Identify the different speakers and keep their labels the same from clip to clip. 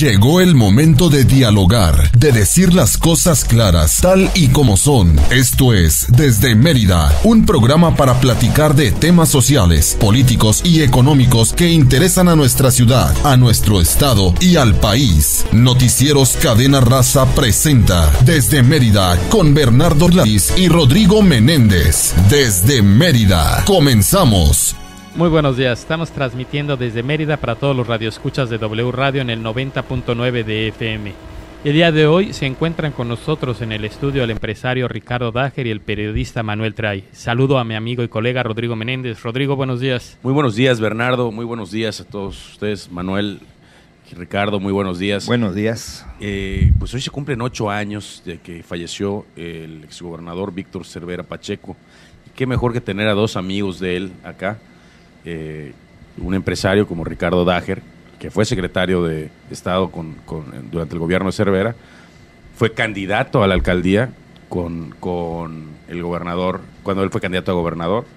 Speaker 1: Llegó el momento de dialogar, de decir las cosas claras, tal y como son. Esto es Desde Mérida, un programa para platicar de temas sociales, políticos y económicos que interesan a nuestra ciudad, a nuestro estado y al país. Noticieros Cadena Raza presenta Desde Mérida con Bernardo Orlais y Rodrigo Menéndez. Desde Mérida, comenzamos.
Speaker 2: Muy buenos días, estamos transmitiendo desde Mérida para todos los radioescuchas de W Radio en el 90.9 de FM. El día de hoy se encuentran con nosotros en el estudio el empresario Ricardo Dager y el periodista Manuel Tray. Saludo a mi amigo y colega Rodrigo Menéndez. Rodrigo, buenos días.
Speaker 3: Muy buenos días, Bernardo, muy buenos días a todos ustedes. Manuel y Ricardo, muy buenos días.
Speaker 4: Buenos días.
Speaker 3: Pues hoy se cumplen 8 años de que falleció el exgobernador Víctor Cervera Pacheco. Y qué mejor que tener a dos amigos de él acá. Un empresario como Ricardo Dager, que fue secretario de Estado durante el gobierno de Cervera, fue candidato a la alcaldía con el gobernador, cuando él fue candidato a gobernador.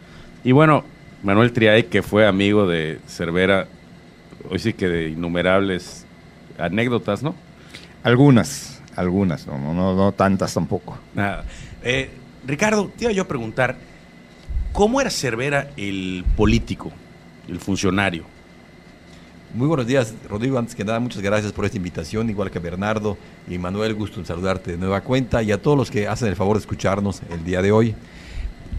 Speaker 3: Y bueno, Manuel Triay, que fue amigo de Cervera, hoy sí que de innumerables anécdotas, ¿no? Algunas, no tantas tampoco. Nada. Ricardo, te iba yo a preguntar, ¿cómo era Cervera el político, el funcionario?
Speaker 5: Muy buenos días, Rodrigo. Antes que nada, muchas gracias por esta invitación, igual que a Bernardo y Manuel, gusto en saludarte de nueva cuenta y a todos los que hacen el favor de escucharnos el día de hoy.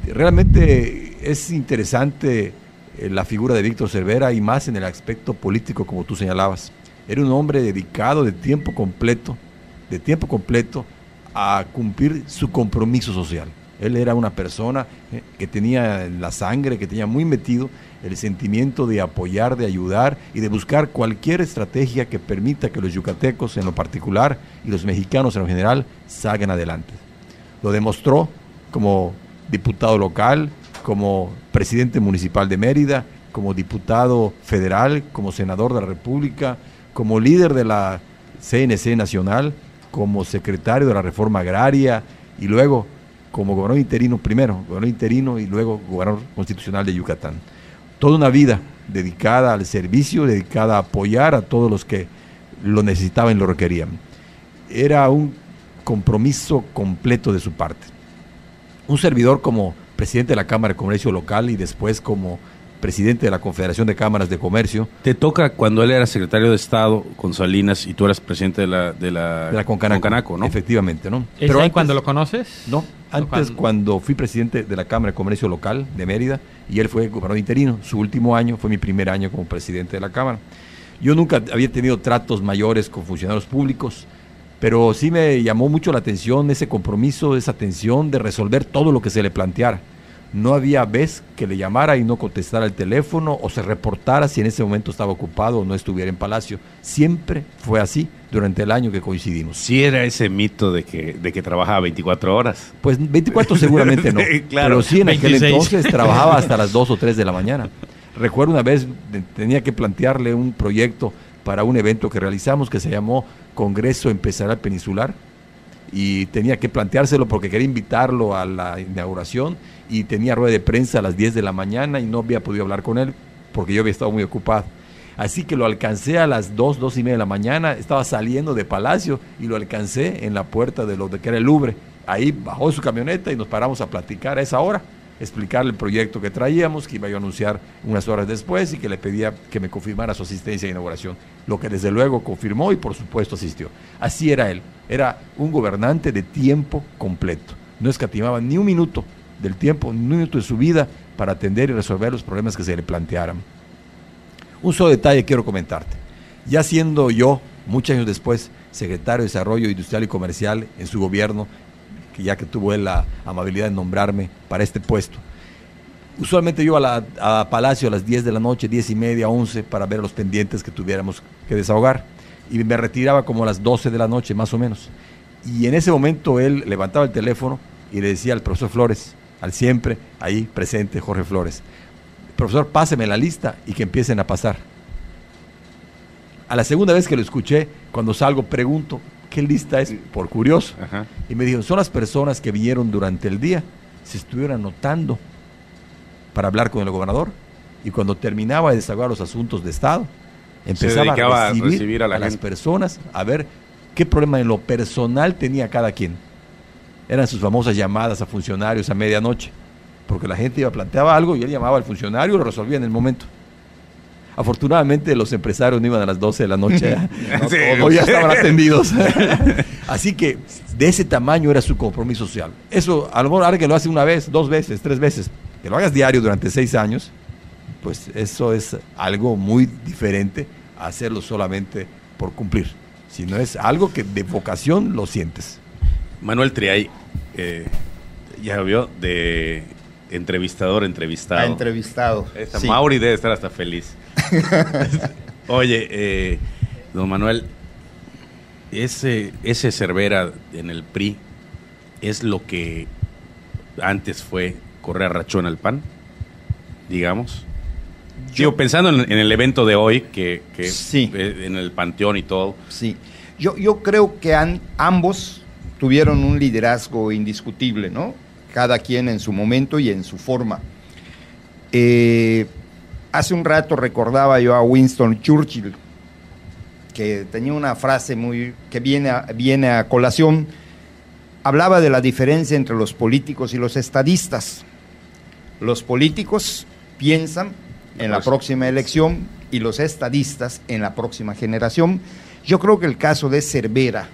Speaker 5: Realmente es interesante la figura de Víctor Cervera y más en el aspecto político, como tú señalabas. Era un hombre dedicado de tiempo completo a cumplir su compromiso social. Él era una persona que tenía en la sangre, que tenía muy metido el sentimiento de apoyar, de ayudar y de buscar cualquier estrategia que permita que los yucatecos en lo particular y los mexicanos en lo general salgan adelante. Lo demostró como diputado local, como presidente municipal de Mérida, como diputado federal, como senador de la República, como líder de la CNC nacional, como secretario de la Reforma Agraria y luego como gobernador interino primero, gobernador interino y luego gobernador constitucional de Yucatán. Toda una vida dedicada al servicio, dedicada a apoyar a todos los que lo necesitaban y lo requerían. Era un compromiso completo de su parte. Un servidor como presidente de la Cámara de Comercio local y después como presidente de la Confederación de Cámaras de Comercio.
Speaker 3: Te toca cuando él era secretario de Estado con Salinas y tú eras presidente de la Concanaco, ¿no?
Speaker 5: Efectivamente, ¿no?
Speaker 2: ¿Es ahí cuando lo conoces?
Speaker 5: No, antes cuando fui presidente de la Cámara de Comercio local de Mérida y él fue gobernador interino. Su último año fue mi primer año como presidente de la Cámara. Yo nunca había tenido tratos mayores con funcionarios públicos, pero sí me llamó mucho la atención ese compromiso, esa atención de resolver todo lo que se le planteara. No había vez que le llamara y no contestara el teléfono o se reportara si en ese momento estaba ocupado o no estuviera en Palacio. Siempre fue así durante el año que coincidimos.
Speaker 3: Sí era ese mito de que trabajaba 24 horas.
Speaker 5: Pues 24 seguramente no, claro, pero sí en 26. Aquel entonces trabajaba hasta las 2 o 3 de la mañana. Recuerdo una vez tenía que plantearle un proyecto para un evento que realizamos que se llamó Congreso Empresarial Peninsular. Y tenía que planteárselo porque quería invitarlo a la inauguración y tenía rueda de prensa a las 10 de la mañana y no había podido hablar con él porque yo había estado muy ocupado. Así que lo alcancé a las 2:30 de la mañana, estaba saliendo de Palacio y lo alcancé en la puerta de lo que era el Louvre. Ahí bajó su camioneta y nos paramos a platicar a esa hora, explicarle el proyecto que traíamos, que iba yo a anunciar unas horas después y que le pedía que me confirmara su asistencia a la inauguración, lo que desde luego confirmó y por supuesto asistió. Así era él, era un gobernante de tiempo completo, no escatimaba ni un minuto del tiempo, ni un minuto de su vida para atender y resolver los problemas que se le plantearan. Un solo detalle quiero comentarte, ya siendo yo, muchos años después, secretario de Desarrollo Industrial y Comercial en su gobierno, que ya que tuvo él la amabilidad de nombrarme para este puesto. Usualmente yo a Palacio a las 10 de la noche, 10:30, 11, para ver los pendientes que tuviéramos que desahogar. Y me retiraba como a las 12 de la noche, más o menos. Y en ese momento él levantaba el teléfono y le decía al profesor Flores, al siempre ahí presente Jorge Flores, profesor, páseme la lista y que empiecen a pasar. A la segunda vez que lo escuché, cuando salgo pregunto, ¿qué lista es? Por curioso. Ajá. Y me dijo, son las personas que vinieron durante el día, se estuvieron anotando para hablar con el gobernador y cuando terminaba de desahogar los asuntos de Estado, Empezaba a recibir a las personas, a ver qué problema en lo personal tenía cada quien. Eran sus famosas llamadas a funcionarios a medianoche, porque la gente planteaba algo y él llamaba al funcionario y lo resolvía en el momento. Afortunadamente los empresarios no iban a las 12 de la noche, o ya estaban atendidos. Así que de ese tamaño era su compromiso social. Eso, a lo mejor ahora que lo hace una vez, 2 veces, 3 veces, que lo hagas diario durante 6 años, pues eso es algo muy diferente a hacerlo solamente por cumplir. Si no es algo que de vocación lo sientes.
Speaker 3: Manuel Triay, ya vio, de entrevistador a entrevistado.
Speaker 4: A entrevistado.
Speaker 3: Sí. Mauri debe estar hasta feliz. Oye, don Manuel, ese Cervera en el PRI es lo que antes fue Correa Rachó en el PAN, digamos. Digo, pensando en el evento de hoy, que
Speaker 4: sí,
Speaker 3: en el Panteón y todo.
Speaker 4: Sí, yo creo que ambos tuvieron un liderazgo indiscutible, ¿no? Cada quien en su momento y en su forma. Hace un rato recordaba yo a Winston Churchill, que tenía una frase que viene a colación. Hablaba de la diferencia entre los políticos y los estadistas. Los políticos piensan en la próxima elección y los estadistas en la próxima generación. Yo creo que el caso de Cervera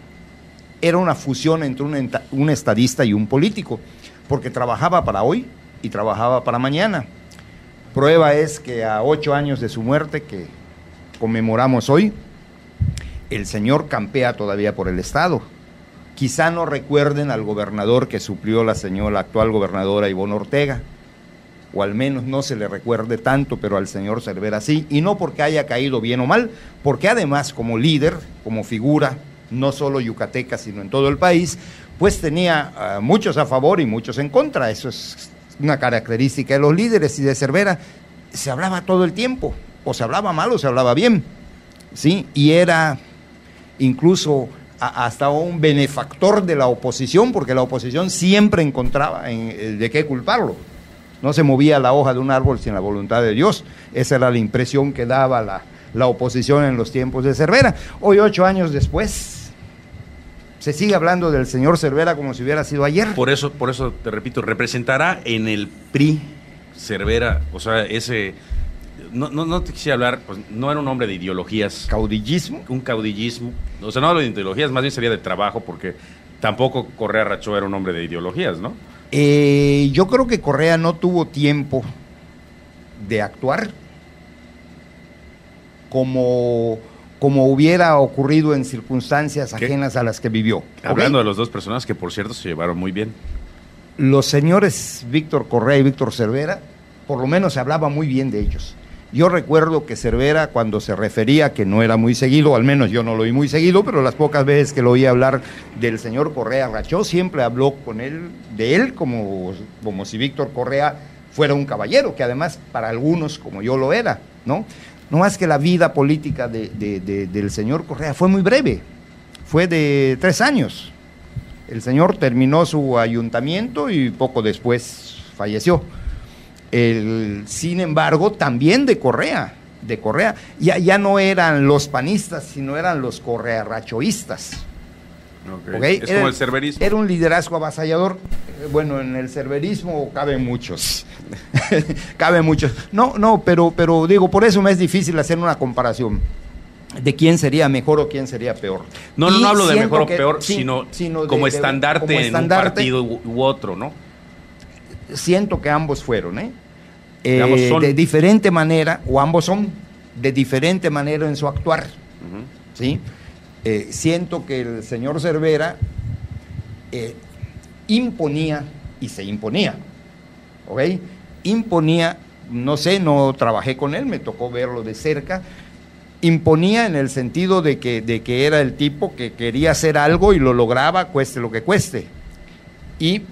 Speaker 4: era una fusión entre un estadista y un político, porque trabajaba para hoy y trabajaba para mañana. Prueba es que a 8 años de su muerte, que conmemoramos hoy, el señor campea todavía por el Estado. Quizá no recuerden al gobernador que suplió la actual gobernadora Ivonne Ortega, o al menos no se le recuerde tanto, pero al señor Cervera sí, y no porque haya caído bien o mal, porque además como líder, como figura, no solo yucateca, sino en todo el país, pues tenía muchos a favor y muchos en contra. Eso es una característica de los líderes, y de Cervera se hablaba todo el tiempo, o se hablaba mal o se hablaba bien, ¿sí? Y era incluso hasta un benefactor de la oposición, porque la oposición siempre encontraba de qué culparlo. No se movía la hoja de un árbol sin la voluntad de Dios. Esa era la impresión que daba la oposición en los tiempos de Cervera. Hoy, 8 años después, se sigue hablando del señor Cervera como si hubiera sido ayer.
Speaker 3: Por eso te repito, representará en el PRI Cervera, o sea, ese... No te quisiera hablar, pues no era un hombre de ideologías.
Speaker 4: ¿Caudillismo?
Speaker 3: Un caudillismo. O sea, no hablo de ideologías, más bien sería de trabajo, porque tampoco Correa Rachó era un hombre de ideologías, ¿no?
Speaker 4: Yo creo que Correa no tuvo tiempo de actuar como hubiera ocurrido en circunstancias ajenas a las que vivió.
Speaker 3: Hablando de los dos personajes que, por cierto, se llevaron muy bien.
Speaker 4: Los señores Víctor Correa y Víctor Cervera, por lo menos se hablaba muy bien de ellos. Yo recuerdo que Cervera, cuando se refería, que no era muy seguido, al menos yo no lo oí muy seguido, pero las pocas veces que lo oí hablar del señor Correa Rachó, siempre habló de él como si Víctor Correa fuera un caballero, que además para algunos, como yo lo era, ¿no? No más que la vida política del señor Correa fue muy breve, fue de 3 años. El señor terminó su ayuntamiento y poco después falleció. Sin embargo, también de Correa, ya no eran los panistas, sino eran los correarrachoístas.
Speaker 3: Okay. Es como el cerverismo.
Speaker 4: Era un liderazgo avasallador. Bueno, en el cerverismo caben muchos. Caben muchos. No, pero digo, por eso me es difícil hacer una comparación de quién sería mejor o quién sería peor.
Speaker 3: No hablo de mejor o peor, sino como estandarte en un partido u otro, ¿no?
Speaker 4: Siento que ambos fueron, de diferente manera, o ambos son de diferente manera en su actuar, ¿sí? Siento que el señor Cervera imponía, y se imponía, ¿ok? Imponía, no sé, no trabajé con él, me tocó verlo de cerca, imponía en el sentido de que era el tipo que quería hacer algo y lo lograba, cueste lo que cueste, y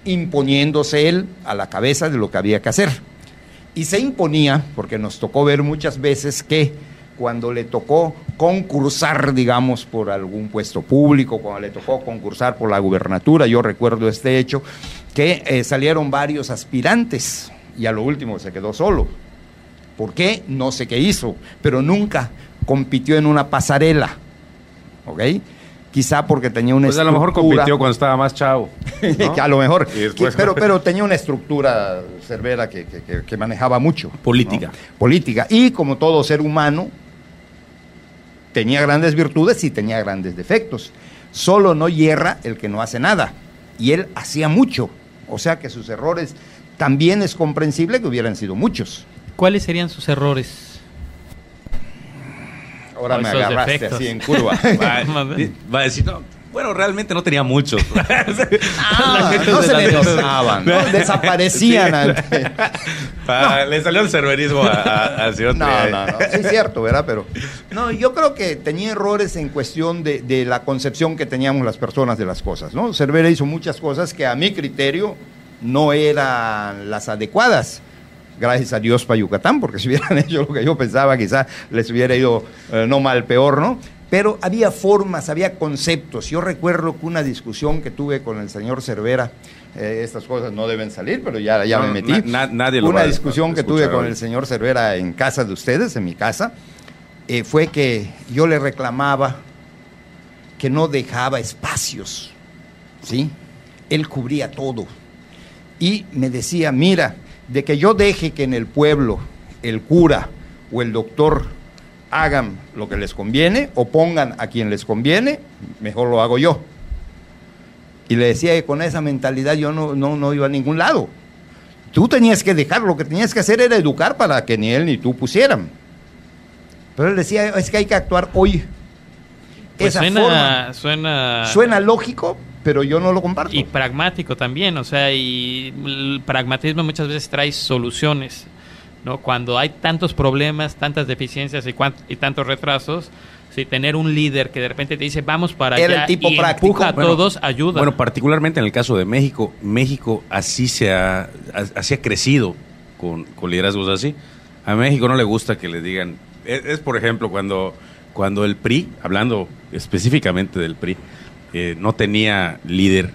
Speaker 4: imponiéndose él a la cabeza de lo que había que hacer. Y se imponía, porque nos tocó ver muchas veces que cuando le tocó concursar, digamos, por algún puesto público, cuando le tocó concursar por la gubernatura, yo recuerdo este hecho, que salieron varios aspirantes y a lo último se quedó solo. ¿Por qué? No sé qué hizo, pero nunca compitió en una pasarela, ¿ok? Quizá porque tenía una estructura...
Speaker 3: a lo mejor compitió cuando estaba más chavo, ¿no?
Speaker 4: A lo mejor,
Speaker 3: después...
Speaker 4: pero tenía una estructura Cervera que manejaba mucho.
Speaker 3: Política.
Speaker 4: ¿no? Política. Y como todo ser humano, tenía grandes virtudes y tenía grandes defectos. Solo no hierra el que no hace nada. Y él hacía mucho. O sea que sus errores también es comprensible que hubieran sido muchos.
Speaker 2: ¿Cuáles serían sus errores?
Speaker 4: Ahora me agarraste defectos. Así en curva.
Speaker 3: Va a decir, no, bueno, realmente no tenía muchos.
Speaker 4: No se le notaban, ¿no? Desaparecían. Sí.
Speaker 3: Le salió el cerverismo al señor.
Speaker 4: No, sí es cierto, ¿verdad? Pero no, yo creo que tenía errores en cuestión de la concepción que teníamos las personas de las cosas, ¿no? Cervera hizo muchas cosas que a mi criterio no eran las adecuadas. Gracias a Dios para Yucatán, porque si hubieran hecho lo que yo pensaba, quizás les hubiera ido no mal, peor, ¿no? Pero había formas, había conceptos. Yo recuerdo que una discusión que tuve con el señor Cervera, estas cosas no deben salir, pero ya me metí.
Speaker 3: Nadie lo
Speaker 4: Una discusión que tuve con el señor Cervera en casa de ustedes, en mi casa, fue que yo le reclamaba que no dejaba espacios, ¿sí? Él cubría todo. Y me decía, mira, de que yo deje que en el pueblo el cura o el doctor hagan lo que les conviene o pongan a quien les conviene, mejor lo hago yo. Y le decía que con esa mentalidad yo no iba a ningún lado. Tú tenías que dejar, lo que tenías que hacer era educar para que ni él ni tú pusieran. Pero él decía, es que hay que actuar hoy.
Speaker 2: Pues
Speaker 4: esa suena lógico, pero yo no lo comparto.
Speaker 2: Y pragmático también, o sea, y el pragmatismo muchas veces trae soluciones, ¿no? Cuando hay tantos problemas, tantas deficiencias y tantos retrasos, sí, tener un líder que de repente te dice vamos para allá
Speaker 4: y
Speaker 2: empuja a todos, ayuda.
Speaker 3: Bueno, particularmente en el caso de México, México así ha crecido con liderazgos así. A México no le gusta que le digan, es por ejemplo cuando el PRI, hablando específicamente del PRI, no tenía líder,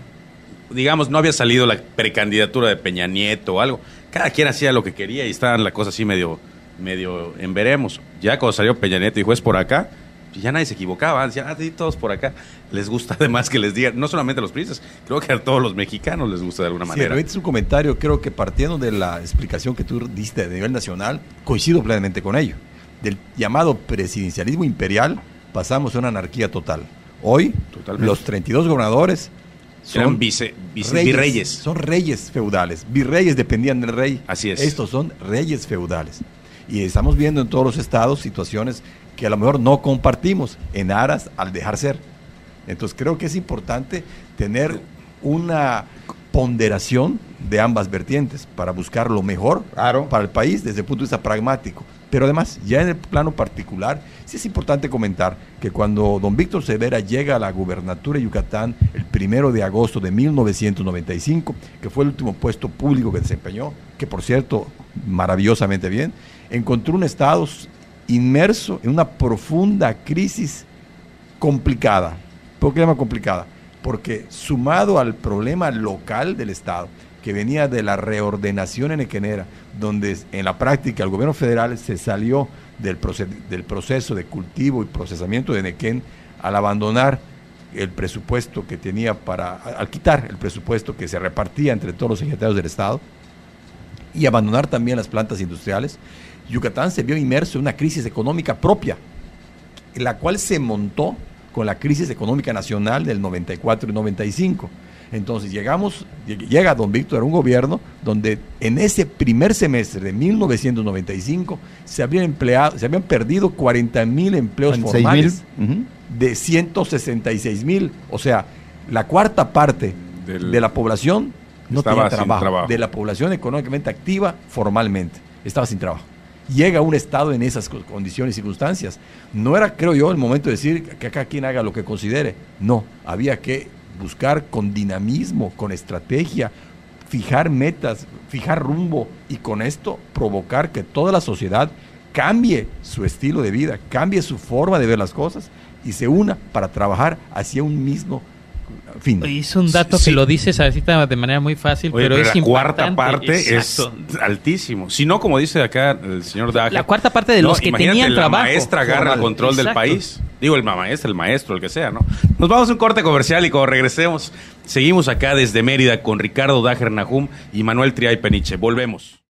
Speaker 3: digamos, no había salido la precandidatura de Peña Nieto o algo, cada quien hacía lo que quería y estaba la cosa así medio en veremos. Ya cuando salió Peña Nieto y dijo, es por acá, ya nadie se equivocaba, decían, sí, todos por acá. Les gusta además que les digan, no solamente a los priistas, creo que a todos los mexicanos les gusta de alguna manera.
Speaker 5: Sí, es un comentario, creo que partiendo de la explicación que tú diste a nivel nacional, coincido plenamente con ello. Del llamado presidencialismo imperial pasamos a una anarquía total. Hoy, totalmente, los 32 gobernadores son virreyes. Son reyes feudales. Virreyes dependían del rey.
Speaker 3: Así es.
Speaker 5: Estos son reyes feudales. Y estamos viendo en todos los estados situaciones que a lo mejor no compartimos en aras al dejar ser. Entonces creo que es importante tener una ponderación de ambas vertientes para buscar lo mejor para el país desde el punto de vista pragmático. Pero además, ya en el plano particular, sí es importante comentar que cuando don Víctor Cervera llega a la gubernatura de Yucatán el 1 de agosto de 1995, que fue el último puesto público que desempeñó, que por cierto, maravillosamente bien, encontró un estado inmerso en una profunda crisis complicada. ¿Por qué llama complicada? Porque sumado al problema local del estado, que venía de la reordenación enequenera, donde en la práctica el gobierno federal se salió del proceso de cultivo y procesamiento de Enequén al abandonar el presupuesto que tenía al quitar el presupuesto que se repartía entre todos los secretarios del estado y abandonar también las plantas industriales. Yucatán se vio inmerso en una crisis económica propia, en la cual se montó con la crisis económica nacional del 94 y 95. Entonces llega don Víctor a un gobierno donde en ese primer semestre de 1995 se habían perdido 40,000 empleos formales de 166,000. O sea, la cuarta parte de la población no tenía trabajo. De la población económicamente activa formalmente, estaba sin trabajo. Llega un estado en esas condiciones y circunstancias. No era, creo yo, el momento de decir que cada quien haga lo que considere. No, había que buscar con dinamismo, con estrategia, fijar metas, fijar rumbo y con esto provocar que toda la sociedad cambie su estilo de vida, cambie su forma de ver las cosas y se una para trabajar hacia un mismo fin.
Speaker 2: Es un dato que lo dices así de manera muy fácil, pero es
Speaker 3: la
Speaker 2: impactante.
Speaker 3: Cuarta parte es altísimo. Si no, como dice acá el señor Dager,
Speaker 2: la cuarta parte de los que tenían trabajo.
Speaker 3: La maestra agarra el control del país. Digo, el maestro, el que sea, ¿no? Nos vamos a un corte comercial y cuando regresemos, seguimos acá desde Mérida con Ricardo Dager Nahum y Manuel Triay Peniche. Volvemos.